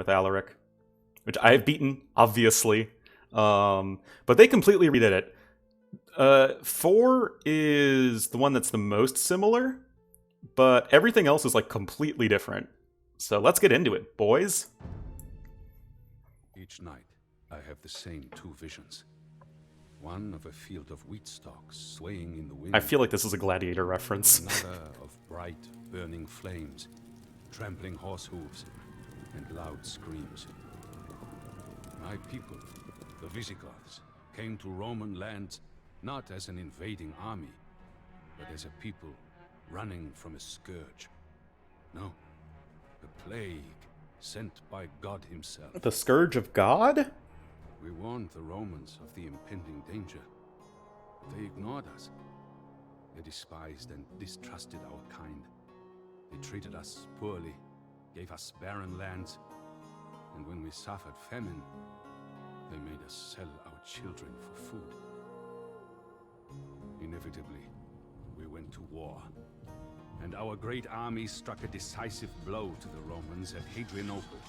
with Alaric, which I have beaten, obviously. But they completely redid it. 4 is the one that's the most similar, but everything else is like completely different. So let's get into it, boys. Each night, I have the same 2 visions. One of a field of wheat stalks swaying in the wind. I feel like this is a Gladiator reference. Another of bright, burning flames, trampling horse hooves, and loud screams. My people, the Visigoths, came to Roman lands not as an invading army, but as a people running from a scourge. No, a plague sent by God himself. The Scourge of God? We warned the Romans of the impending danger, but they ignored us. They despised and distrusted our kind. They treated us poorly, gave us barren lands, and when we suffered famine, they made us sell our children for food. Inevitably, we went to war, and our great army struck a decisive blow to the Romans at Hadrianople.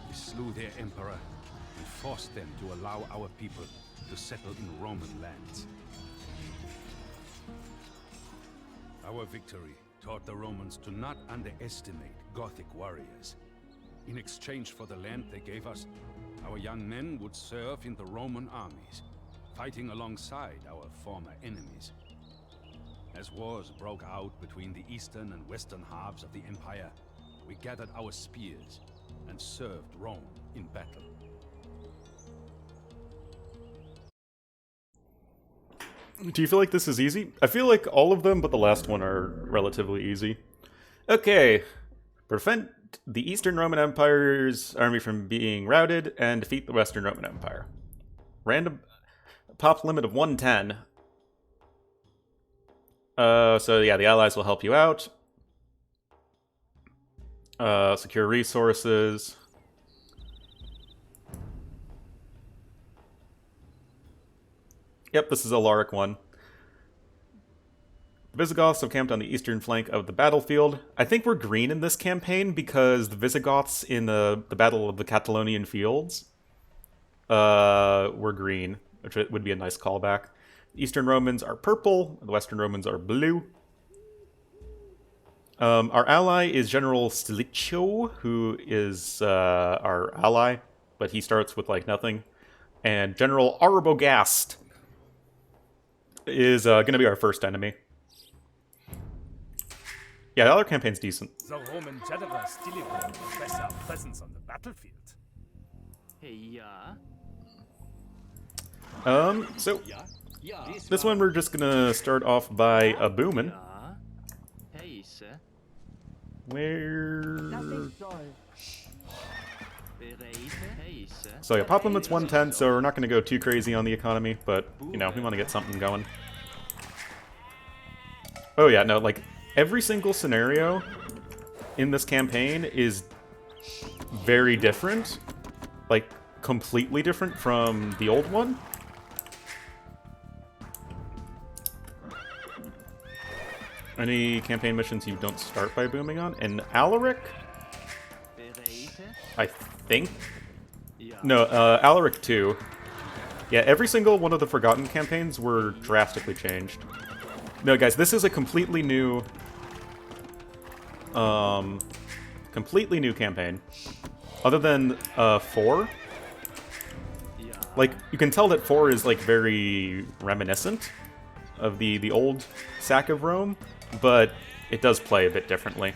We slew their emperor and forced them to allow our people to settle in Roman lands. Our victory taught the Romans to not underestimate Gothic warriors. In exchange for the land they gave us, our young men would serve in the Roman armies, fighting alongside our former enemies. As wars broke out between the eastern and western halves of the empire, we gathered our spears and served Rome in battle. Do you feel like this is easy? I feel like all of them, but the last one are relatively easy. Okay. Prevent the Eastern Roman Empire's army from being routed and defeat the Western Roman Empire. Random pop limit of 110. So yeah, the allies will help you out. Secure resources. Yep, this is Alaric 1. The Visigoths have camped on the eastern flank of the battlefield. I think we're green in this campaign because the Visigoths in the Battle of the Catalonian Fields were green, which would be a nice callback. The Eastern Romans are purple, the Western Romans are blue. Our ally is General Stilicho, who is our ally, but he starts with like nothing. And General Arbogast is going to be our first enemy. Yeah, the other campaign's decent. The Roman general Stilicho professed our presence on the battlefield. So this one we're just gonna start off by a boomin'. Where? So yeah, pop limit's 110, so we're not gonna go too crazy on the economy, but you know, we want to get something going. Oh yeah, no, like every single scenario in this campaign is very different, like completely different from the old one. Any campaign missions you don't start by booming on? And Alaric? I think? No, Alaric 2. Yeah, every single one of the Forgotten campaigns were drastically changed. No, guys, this is a completely new campaign. Other than 4. Like, you can tell that 4 is like very reminiscent of the old sack of Rome, but it does play a bit differently.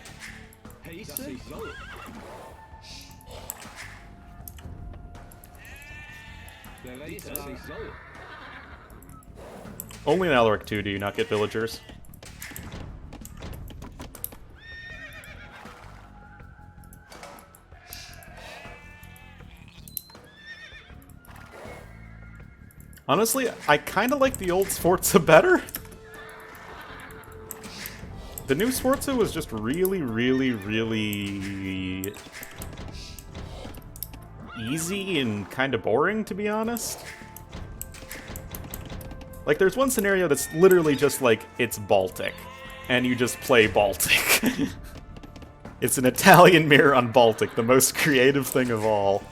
Only in Alaric 2 do you not get villagers. Honestly, I kind of like the old Sforza better. The new Sforza was just really, really, really easy and kind of boring, to be honest. Like, there's one scenario that's literally just like, it's Baltic, and you just play Baltic. It's an Italian mirror on Baltic, the most creative thing of all.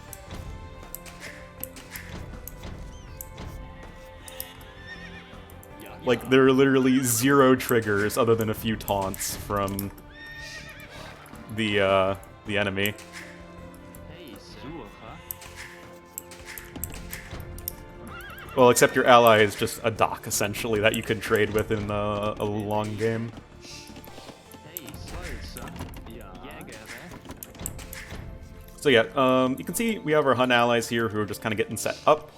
Like, there are literally 0 triggers other than a few taunts from the enemy. Well, except your ally is just a dock, essentially, that you can trade with in a long game. So yeah, you can see we have our Hun allies here who are just kind of getting set up.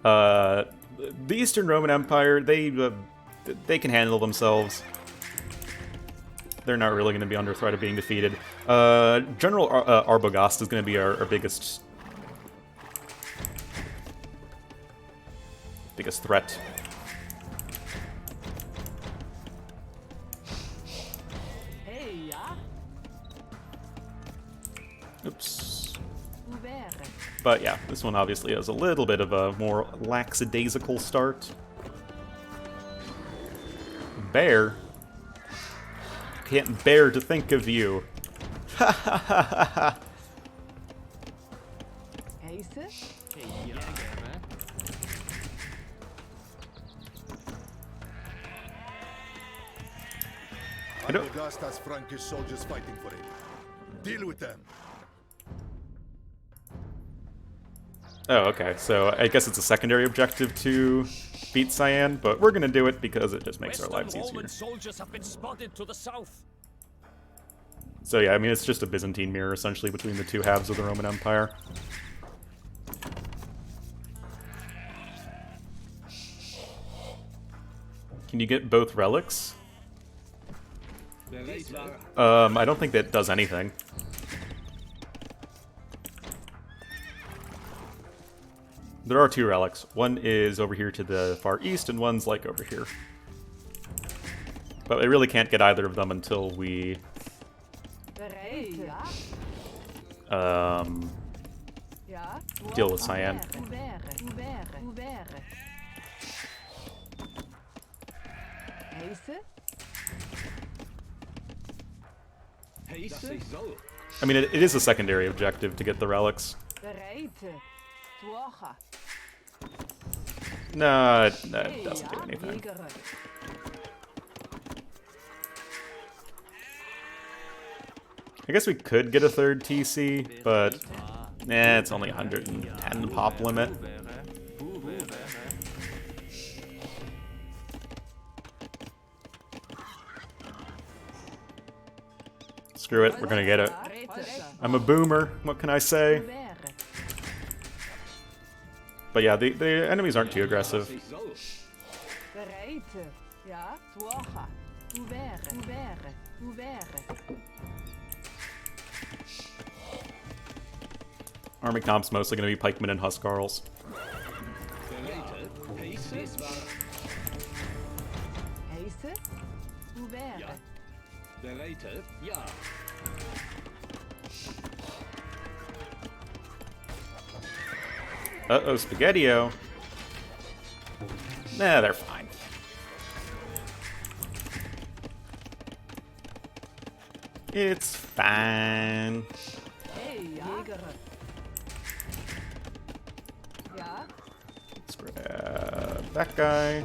The Eastern Roman Empire, they can handle themselves. They're not really going to be under threat of being defeated. General Arbogast is going to be our biggest threat. Oops. But yeah, this one obviously has a little bit of a more lackadaisical start. Bear? Can't bear to think of you. Ha ha ha ha ha. Arbogast has Frankish soldiers fighting for him. Deal with them. Oh, okay. So I guess it's a secondary objective to beat Cyan, but we're gonna do it because it just makes our lives easier. Roman soldiers have been spotted to the south. So yeah, I mean, it's just a Byzantine mirror, essentially, between the two halves of the Roman Empire. Can you get both relics? I don't think that does anything. There are 2 relics. One is over here to the far east, and one's like over here. But I really can't get either of them until we deal with Cyan. I mean, it is a secondary objective to get the relics. No, it doesn't do anything. I guess we could get a 3rd TC, but it's only 110 pop limit. Screw it, we're gonna get it. I'm a boomer, what can I say? But yeah, the enemies aren't too aggressive. Army comp's mostly going to be pikemen and huscarls. Uh-oh, Spaghetti-O. Nah, they're fine. It's fine. Let's grab that guy.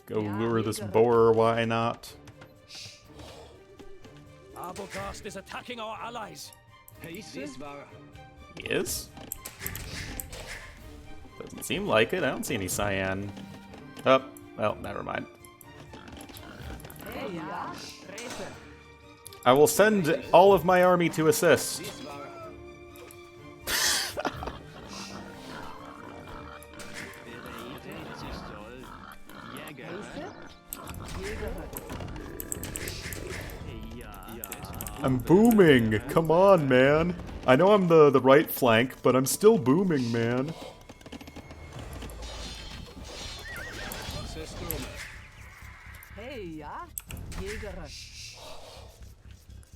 Go lure this boar, why not? Arbogast is attacking our allies. He is? Doesn't seem like it. I don't see any cyan. Oh, well, never mind. I will send all of my army to assist. I'm booming! Come on, man! I know I'm the right flank, but I'm still booming, man.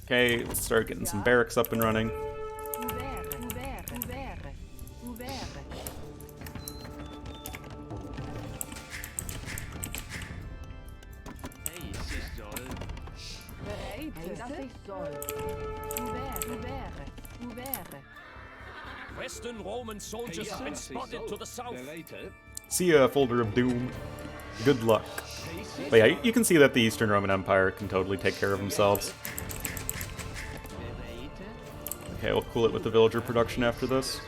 Okay, let's start getting some barracks up and running. Western Roman soldiers have been spotted to the south. See ya, Folder of Doom. Good luck. But yeah, you can see that the Eastern Roman Empire can totally take care of themselves. Okay, we'll cool it with the villager production after this.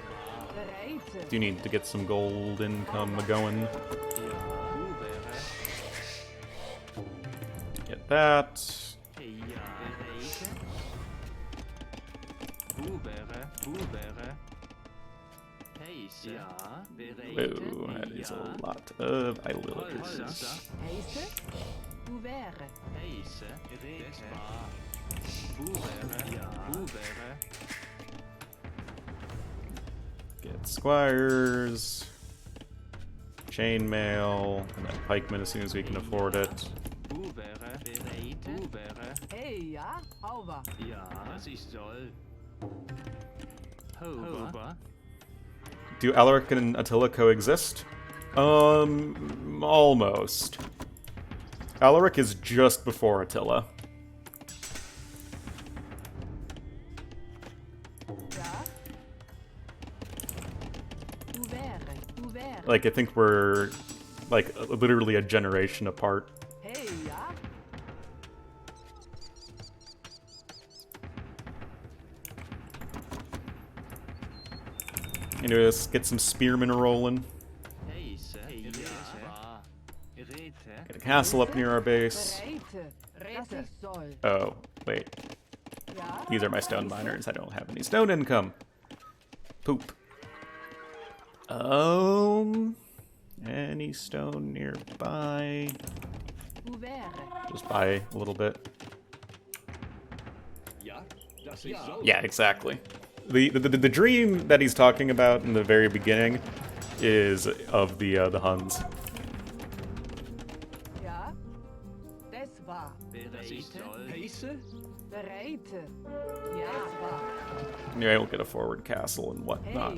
Do need to get some gold income going. Get that. Whoa, that is a lot of idle villagers. Get squires, chainmail, and then pikemen as soon as we can afford it. Do Alaric and Attila coexist? Almost. Alaric is just before Attila. Like, I think we're, like, literally a generation apart. Anyways, get some spearmen rolling. Get a castle up near our base. Oh, wait. These are my stone miners. I don't have any stone income. Poop. Any stone nearby? Just buy a little bit. Yeah, exactly. The dream that he's talking about in the very beginning is of the Huns. Anyway, I will get a forward castle and whatnot.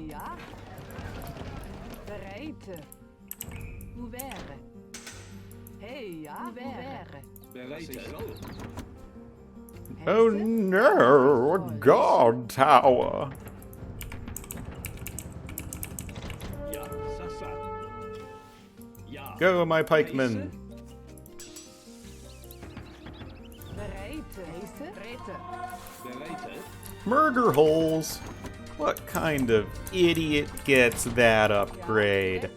Oh no, a god tower! Go, my pikemen! Murder holes! What kind of idiot gets that upgrade?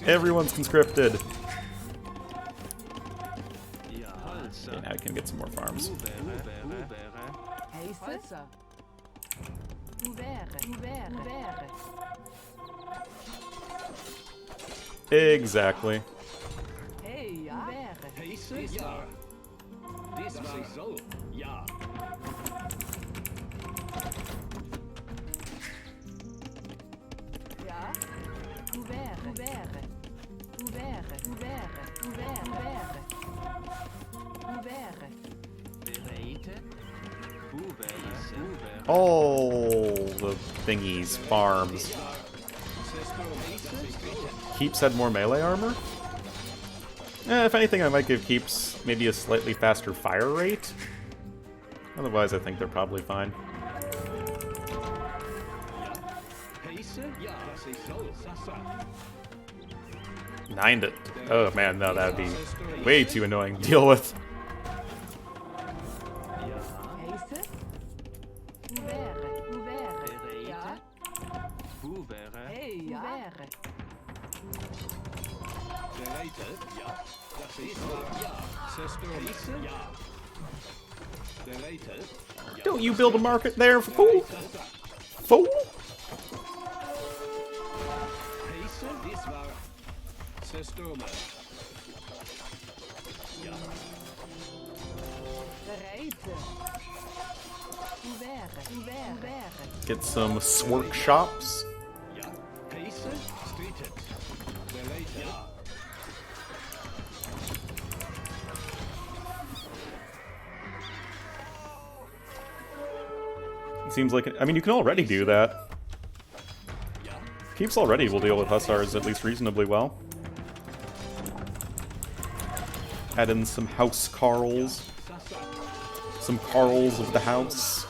Everyone's conscripted. Okay, now we can get some more farms. Exactly. All the thingies, farms. Keeps had more melee armor? If anything, I might give Keeps maybe a slightly faster fire rate. Otherwise, I think they're probably fine. Nined it. Oh man, no, that'd be way too annoying to deal with. Don't you build a market there, fool? Fool? Get some workshops. seems like... I mean, you can already do that. Keeps already will deal with Hussars at least reasonably well. Add in some House Carls. Some Carls of the house.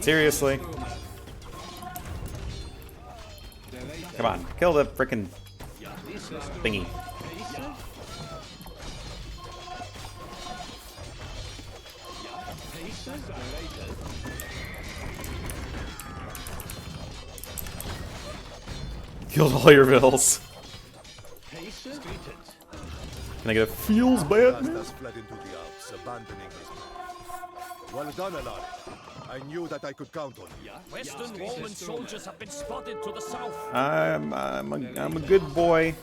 Seriously? Come on, kill the frickin' thingy. Killed all your vills. Can I get a feels bad? Augustus fled into the Alps, abandoning his men. Well done, Alaric. I knew that I could count on you. Western Roman soldiers have been spotted to the south. I'm a good boy.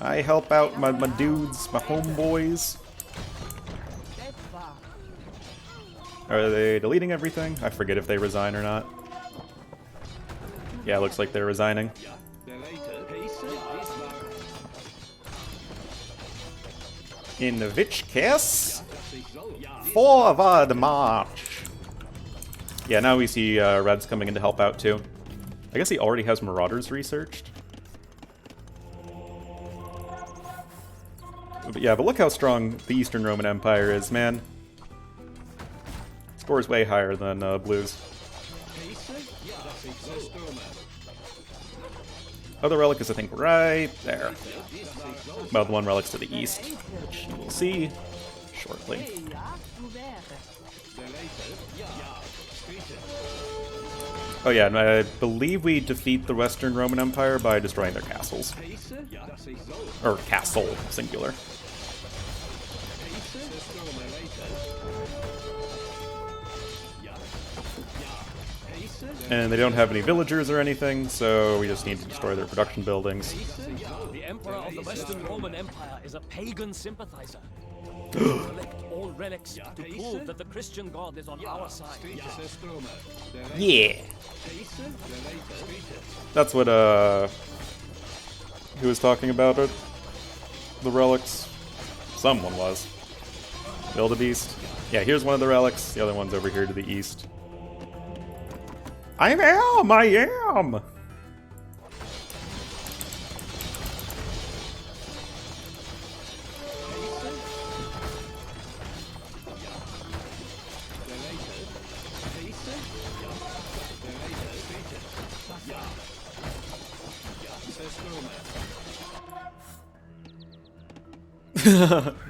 I help out my dudes, my homeboys. Are they deleting everything? I forget if they resign or not. Yeah, it looks like they're resigning. In which case, forward march. Yeah, now we see Red's coming in to help out too. I guess he already has Marauders researched. But yeah, but look how strong the Eastern Roman Empire is, man. Scores way higher than Blues. Other relic is, I think, right there. Well, the one relic's to the east, which you will see shortly. Oh yeah, and I believe we defeat the Western Roman Empire by destroying their castles. Or castle, singular. And they don't have any villagers or anything, so we just need to destroy their production buildings. The Emperor of the Western Roman Empire is a pagan sympathizer. Collect all relics to prove that the Christian God is on our side. Yeah! That's what, who was talking about it? The relics? Someone was. Wildebeest? Yeah, here's one of the relics. The other one's over here to the east. I am!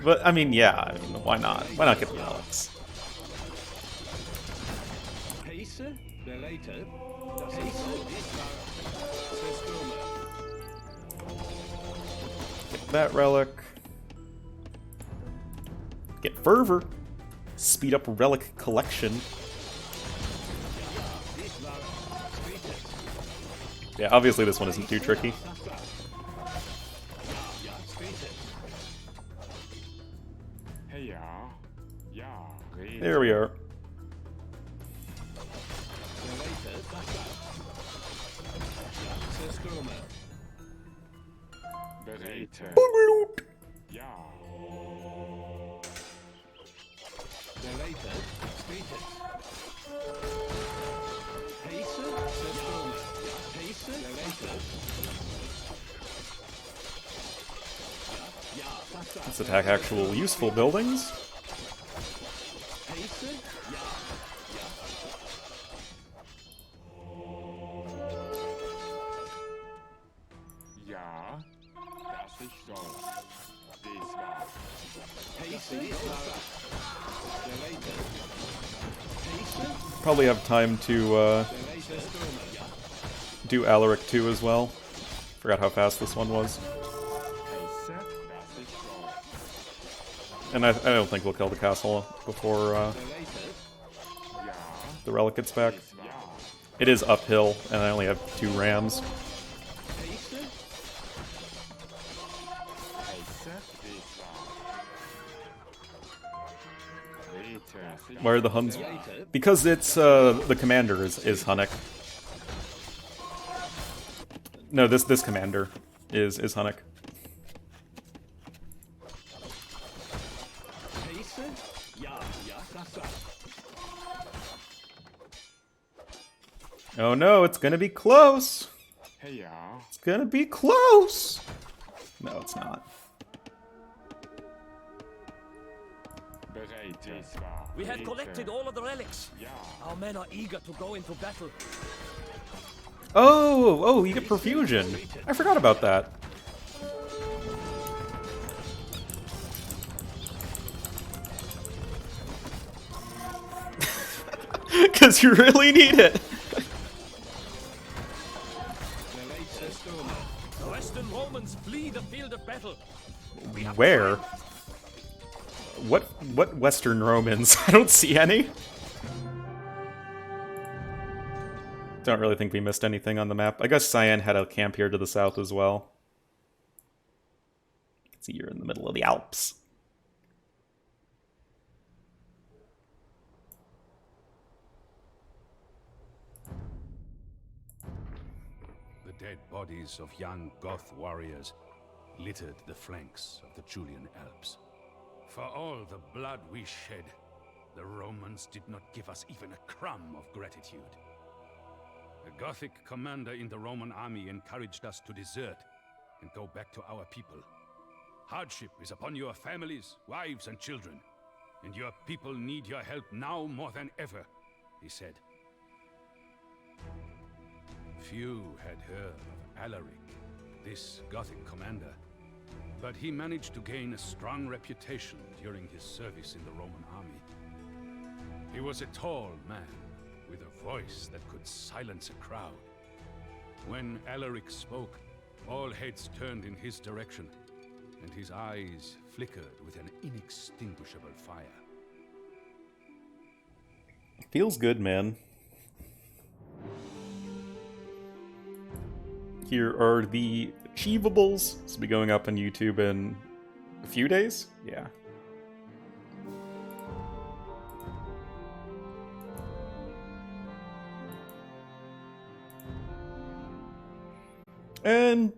But, I mean, yeah, I mean, why not? Why not get the relics? Get that relic. Get fervor. Speed up relic collection. Yeah, obviously this one isn't too tricky. There we are. Let's attack actual useful buildings. Probably have time to do Alaric 2 as well. Forgot how fast this one was. And I don't think we'll kill the castle before the relic gets back. It is uphill, and I only have 2 rams. Why are the Huns? Because it's the commander is Hunnic. No, this commander is Hunnic. Oh no, it's gonna be close! It's gonna be close! No, it's not. We have collected all of the relics. Our men are eager to go into battle. Oh, you get perfusion. I forgot about that. Because you really need it. The Western Romans flee the field of battle. Where? What Western Romans? I don't see any. Don't really think we missed anything on the map. I guess Cyan had a camp here to the south as well. See, you're in the middle of the Alps. The dead bodies of young Goth warriors littered the flanks of the Julian Alps. For all the blood we shed, the Romans did not give us even a crumb of gratitude. A Gothic commander in the Roman army encouraged us to desert and go back to our people. Hardship is upon your families, wives, and children, and your people need your help now more than ever, he said. Few had heard of Alaric, this Gothic commander, but he managed to gain a strong reputation during his service in the Roman army. He was a tall man, with a voice that could silence a crowd. When Alaric spoke, all heads turned in his direction, and his eyes flickered with an inextinguishable fire. Feels good, man. Here are the achievables. This will be going up on YouTube in a few days? Yeah. And